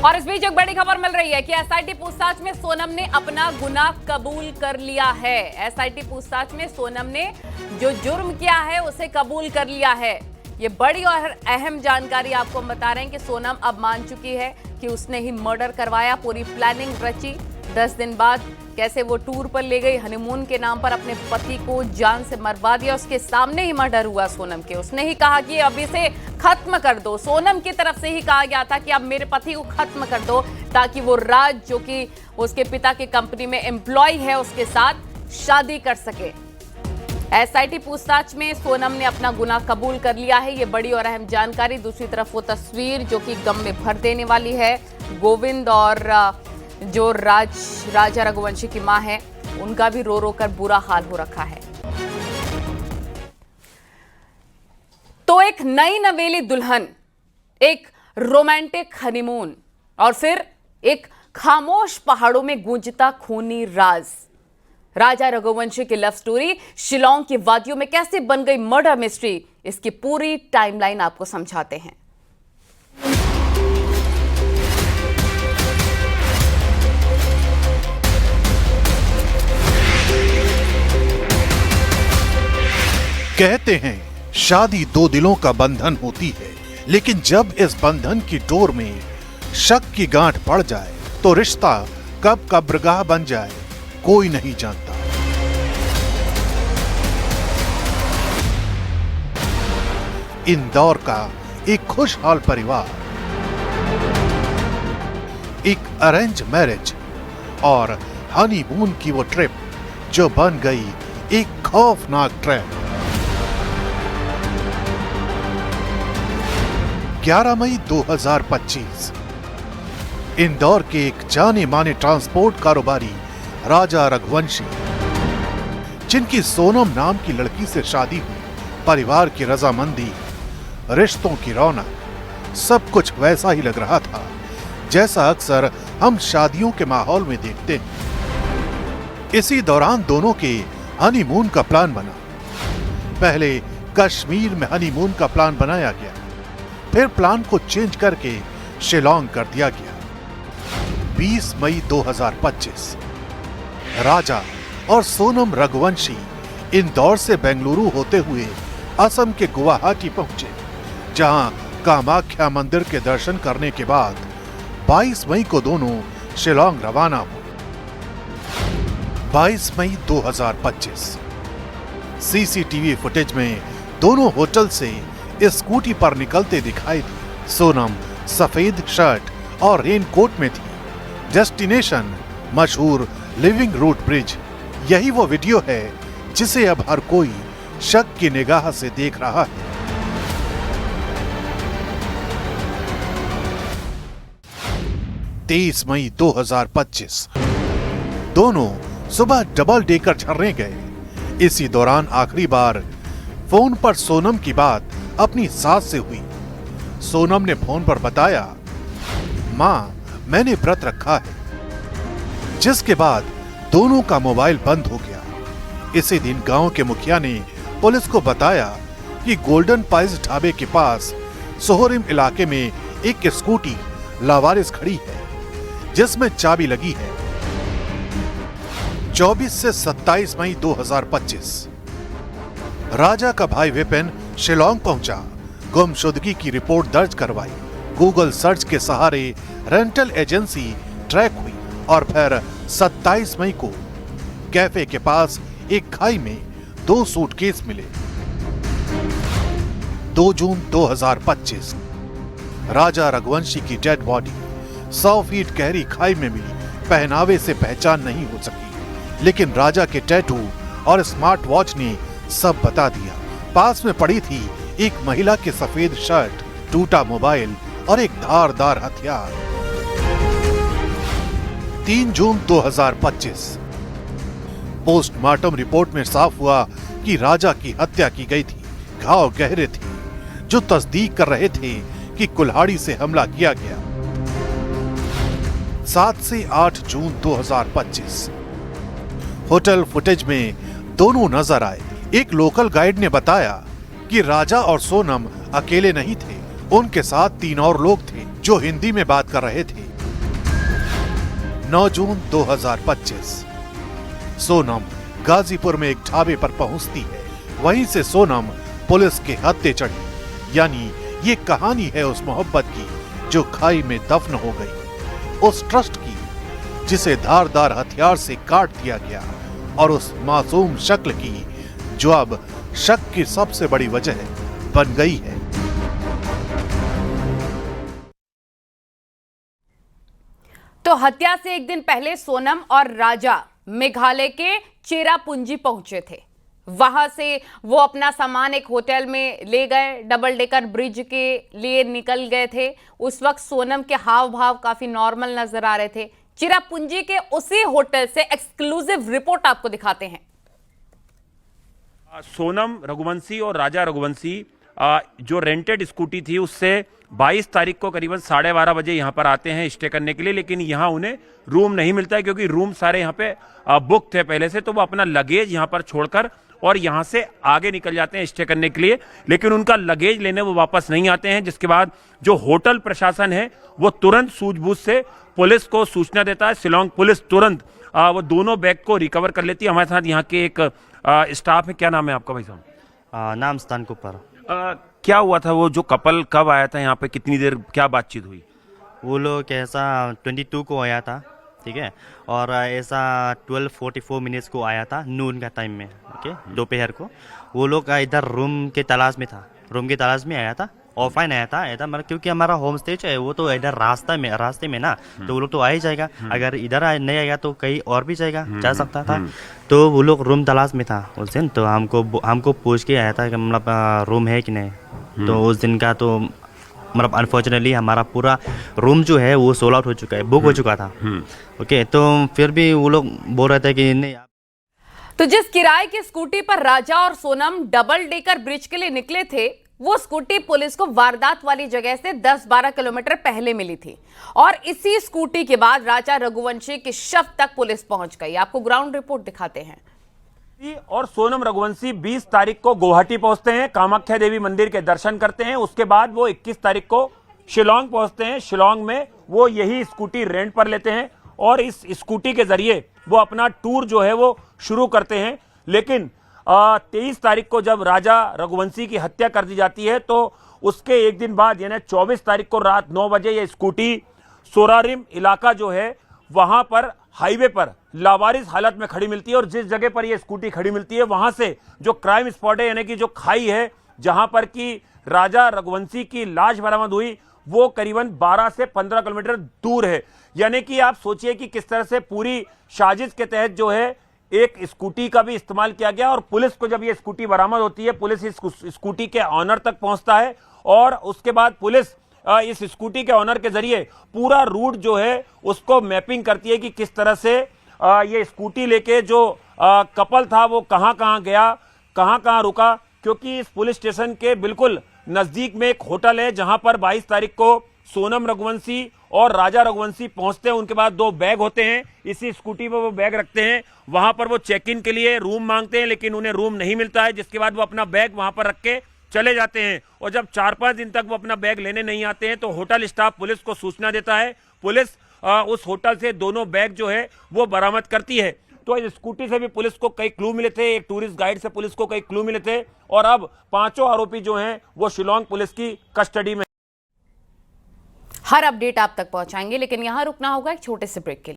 और इस बीच एक बड़ी खबर मिल रही है कि एसआईटी पूछताछ में सोनम ने अपना गुनाह कबूल कर लिया है। एसआईटी पूछताछ में सोनम ने जो जुर्म किया है उसे कबूल कर लिया है। ये बड़ी और अहम जानकारी आपको हम बता रहे हैं कि सोनम अब मान चुकी है कि उसने ही मर्डर करवाया। पूरी प्लानिंग रची। 10 दिन बाद कैसे वो टूर पर ले गई, हनीमून के नाम पर अपने पति को जान से मरवा दिया। उसके सामने ही मर्डर हुआ सोनम के। उसने ही कहा कि अब इसे खत्म कर दो। सोनम की तरफ से ही कहा गया था कि अब मेरे पति को खत्म कर दो ताकि वो राज, जो कि उसके पिता की कंपनी में एम्प्लॉय है, उसके साथ शादी कर सके। एसआईटी पूछताछ में सोनम ने अपना गुनाह कबूल कर लिया है। ये बड़ी और अहम जानकारी। दूसरी तरफ वो तस्वीर जो कि गम में भर देने वाली है। गोविंद और जो राजा रघुवंशी की मां है, उनका भी रो रो कर बुरा हाल हो रखा है। तो एक नई नवेली दुल्हन, एक रोमांटिक हनीमून और फिर एक खामोश पहाड़ों में गूंजता खूनी राज। राजा रघुवंशी की लव स्टोरी शिलांग की वादियों में कैसे बन गई मर्डर मिस्ट्री, इसकी पूरी टाइमलाइन आपको समझाते हैं। कहते हैं शादी दो दिलों का बंधन होती है, लेकिन जब इस बंधन की डोर में शक की गांठ पड़ जाए तो रिश्ता कब कब्रगाह बन जाए कोई नहीं जानता। इंदौर का एक खुशहाल परिवार, एक अरेंज मैरिज और हनीमून की वो ट्रिप जो बन गई एक खौफनाक ट्रैप। 11 मई 2025 इंदौर के एक जाने माने ट्रांसपोर्ट कारोबारी राजा रघुवंशी, जिनकी सोनम नाम की लड़की से शादी हुई, परिवार की रजामंदी, रिश्तों की रौनक, सब कुछ वैसा ही लग रहा था जैसा अक्सर हम शादियों के माहौल में देखते हैं। इसी दौरान दोनों के हनीमून का प्लान बना। पहले कश्मीर में हनीमून का प्लान बनाया गया, फिर प्लान को चेंज करके शिलांग कर दिया गया। 20 मई 2025 राजा और सोनम रघुवंशी इंदौर से बेंगलुरु होते हुए असम के गुवाहाटी पहुंचे, जहां कामाख्या मंदिर के दर्शन करने के बाद 22 मई को दोनों शिलांग रवाना हुए। 22 मई 2025 सीसीटीवी फुटेज में दोनों होटल से स्कूटी पर निकलते दिखाई दी। सोनम सफेद शर्ट और रेनकोट में थी। डेस्टिनेशन मशहूर लिविंग रूट ब्रिज। यही वो वीडियो है जिसे अब हर कोई शक की निगाह से देख रहा है। तेईस मई 2025 दोनों सुबह डबल डेकर झरने गए। इसी दौरान आखिरी बार फोन पर सोनम की बात अपनी सास से हुई। सोनम ने फोन पर बताया, मां, मैंने व्रत रखा है, जिसके बाद दोनों का मोबाइल बंद हो गया। इसी दिन गांव के मुखिया ने पुलिस को बताया कि गोल्डन पाइस ढाबे के पास सोहरिम इलाके में एक स्कूटी लावारिस खड़ी है, जिसमें चाबी लगी है। 24 से 27 मई 2025 राजा का भाई विपिन शिलांग पहुंचा। गुमशुदगी की रिपोर्ट दर्ज करवाई। गूगल सर्च के सहारे रेंटल एजेंसी ट्रैक हुई और फिर 27 मई को कैफे के पास एक खाई में 2 सूटकेस मिले। 2 जून 2025 राजा रघुवंशी की डेड बॉडी 100 फीट गहरी खाई में मिली। पहनावे से पहचान नहीं हो सकी, लेकिन राजा के टैटू और स्मार्ट वॉच ने सब बता दिया। पास में पड़ी थी एक महिला के सफेद शर्ट, टूटा मोबाइल और एक धारदार हथियार। 3 जून 2025 पोस्टमार्टम रिपोर्ट में साफ हुआ कि राजा की हत्या की गई थी। घाव गहरे थे जो तस्दीक कर रहे थे कि कुल्हाड़ी से हमला किया गया। 7 से 8 जून 2025 होटल फुटेज में दोनों नजर आए। एक लोकल गाइड ने बताया कि राजा और सोनम अकेले नहीं थे, उनके साथ 3 और लोग थे जो हिंदी में बात कर रहे थे। 9 जून 2025। सोनम गाजीपुर में एक ढाबे पर पहुंचती है। वहीं से सोनम पुलिस के हत्थे चढ़ी। यानी ये कहानी है उस मोहब्बत की जो खाई में दफन हो गई, उस ट्रस्ट की जिसे धारदार हथियार से काट दिया गया, और उस मासूम शक्ल की जो अब शक की सबसे बड़ी वजह बन गई है। तो हत्या से एक दिन पहले सोनम और राजा मेघालय के चेरापूंजी पहुंचे थे। वहां से वो अपना सामान एक होटल में ले गए, डबल डेकर ब्रिज के लिए निकल गए थे। उस वक्त सोनम के हाव भाव काफी नॉर्मल नजर आ रहे थे। चेरापूंजी के उसी होटल से एक्सक्लूसिव रिपोर्ट आपको दिखाते हैं। सोनम रघुवंशी और राजा रघुवंशी जो रेंटेड स्कूटी थी उससे 22 तारीख को करीबन 12:30 बजे यहाँ पर आते हैं स्टे करने के लिए, लेकिन यहाँ उन्हें रूम नहीं मिलता है क्योंकि रूम सारे यहाँ पे बुक थे पहले से। तो वो अपना लगेज यहाँ पर छोड़कर और यहाँ से आगे निकल जाते हैं स्टे करने के लिए, लेकिन उनका लगेज लेने वो वापस नहीं आते हैं। जिसके बाद जो होटल प्रशासन है वो तुरंत सूझबूझ से पुलिस को सूचना देता है। शिलोंग पुलिस तुरंत वो दोनों बैग को रिकवर कर लेती है। हमारे साथ यहाँ के एक स्टाफ है। क्या नाम है आपका भाई साहब? नाम स्थान कुपर। क्या हुआ था? वो जो कपल कब आया था यहाँ पे, कितनी देर क्या बातचीत हुई? वो लोग ऐसा 22 को आया था, ठीक है, और ऐसा 12:44 मिनट्स को आया था नून का टाइम में, ओके, दोपहर को। वो लोग इधर रूम के तलाश में था, रूम की तलाश में आया था, ऑफलाइन आया था ऐसा, मतलब क्योंकि हमारा होम स्टे है वो तो इधर रास्ते में ना, तो वो लोग तो आ ही जाएगा। अगर इधर नहीं आएगा तो कहीं और भी जाएगा, जा सकता था। तो वो लोग रूम तलाश में था उस दिन। तो हमको पूछ के आया था कि मतलब रूम है कि नहीं। तो उस दिन का तो मतलब अनफॉर्चुनेटली हमारा पूरा रूम जो है वो सोल्ड आउट हो चुका है, बुक हो चुका था। ओके, तो फिर भी वो लोग बोल रहे थे कि नहीं। तो जिस किराए की स्कूटी पर राजा और सोनम डबल डेकर ब्रिज के लिए निकले थे, वो स्कूटी पुलिस को वारदात वाली जगह से 10-12 किलोमीटर पहले मिली थी, और इसी स्कूटी के बाद राजा रघुवंशी के शव तक पुलिस पहुंच गई। आपको ग्राउंड रिपोर्ट दिखाते हैं। और सोनम रघुवंशी 20 तारीख को गुवाहाटी पहुंचते हैं, कामाख्या देवी मंदिर के दर्शन करते हैं। उसके बाद वो 21 तारीख को शिलोंग पहुंचते हैं। शिलोंग में वो यही स्कूटी रेंट पर लेते हैं और इस स्कूटी के जरिए वो अपना टूर जो है वो शुरू करते हैं। लेकिन 23 तारीख को जब राजा रघुवंशी की हत्या कर दी जाती है तो उसके एक दिन बाद यानी 24 तारीख को रात 9 बजे ये स्कूटी सोरारिम इलाका जो है वहां पर हाईवे पर लावारिस हालत में खड़ी मिलती है। और जिस जगह पर यह स्कूटी खड़ी मिलती है वहां से जो क्राइम स्पॉट है यानी कि जो खाई है जहां पर कि राजा रघुवंशी की लाश बरामद हुई वो करीबन 12 से 15 किलोमीटर दूर है। यानी कि आप सोचिए कि किस तरह से पूरी साजिश के तहत जो है एक स्कूटी का भी इस्तेमाल किया गया। और पुलिस को जब ये स्कूटी बरामद होती है, पुलिस इस स्कूटी के ऑनर तक पहुंचता है और उसके बाद पुलिस इस स्कूटी के ऑनर के जरिए पूरा रूट जो है उसको मैपिंग करती है कि किस तरह से ये स्कूटी लेके जो कपल था वो कहां कहां गया, कहां कहां रुका। क्योंकि इस पुलिस स्टेशन के बिल्कुल नजदीक में एक होटल है जहां पर 22 तारीख को सोनम रघुवंशी और राजा रघुवंशी पहुंचते हैं। उनके बाद 2 बैग होते हैं, इसी स्कूटी पर वो बैग रखते हैं। वहां पर वो चेक इन के लिए रूम मांगते हैं लेकिन उन्हें रूम नहीं मिलता है, जिसके बाद वो अपना बैग वहां पर रख के चले जाते हैं। और जब 4-5 दिन तक वो अपना बैग लेने नहीं आते हैं तो होटल स्टाफ पुलिस को सूचना देता है। पुलिस उस होटल से दोनों बैग जो है वो बरामद करती है। तो इस स्कूटी से भी पुलिस को कई क्लू मिले थे, एक टूरिस्ट गाइड से पुलिस को कई क्लू मिले थे और अब 5 आरोपी जो हैं वो शिलोंग पुलिस की कस्टडी में। हर अपडेट आप तक पहुंचाएंगे, लेकिन यहां रुकना होगा एक छोटे से ब्रेक के लिए।